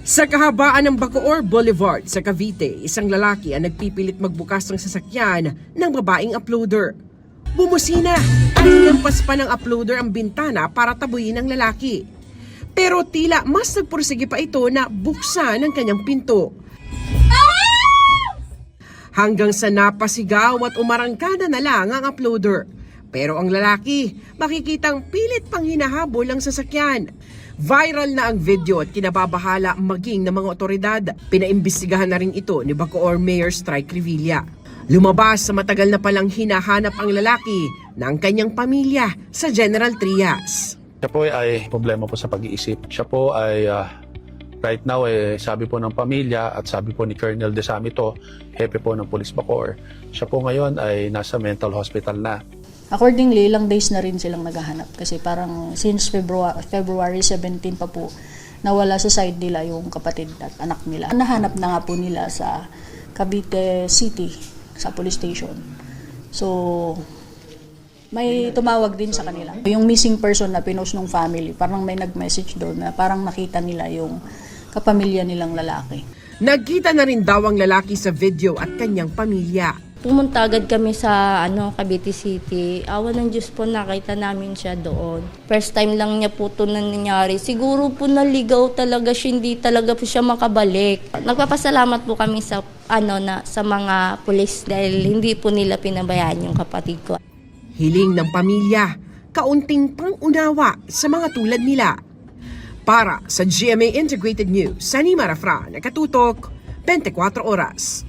Sa kahabaan ng Bacoor Boulevard sa Cavite, isang lalaki ang nagpipilit magbukas ng sasakyan ng babaeng uploader. Bumusina at hinampas pa ng uploader ang bintana para tabuyin ang lalaki. Pero tila mas nagpursige pa ito na buksan ang kanyang pinto. Hanggang sa napasigaw at umarangkada na lang ang uploader. Pero ang lalaki, makikitang pilit pang hinahabol ang sasakyan. Viral na ang video at kinababahala maging ng mga otoridad. Pinaimbestigahan na rin ito ni Bacoor Mayor Strike Revilla. Lumabas sa matagal na palang hinahanap ang lalaki ng kanyang pamilya sa General Trias. Siya po ay problema po sa pag-iisip. Siya po ay right now sabi po ng pamilya at sabi po ni Colonel Desamito, hepe po ng Police Bacoor, siya po ngayon ay nasa mental hospital na. Accordingly, ilang days na rin silang naghahanap kasi parang since February 17 pa po nawala sa side nila yung kapatid at anak nila. Nahanap na nga po nila sa Cavite City, sa police station. So, may tumawag din sa kanila. Yung missing person na pinost ng family, parang may nag-message doon na parang nakita nila yung kapamilya nilang lalaki. Nagkita na rin daw ang lalaki sa video at kanyang pamilya. Pumunta agad kami sa Cavite City. Awa ng Diyos po, nakita namin siya doon. First time lang niya po ito nangyari. Siguro po naligaw talaga siya, hindi talaga po siya makabalik. Nagpapasalamat po kami sa sa mga pulis dahil hindi po nila pinabayaan yung kapatid ko. Hiling ng pamilya, kaunting pangunawa sa mga tulad nila. Para sa GMA Integrated News, Sani Marafran, nakatutok, 24 oras.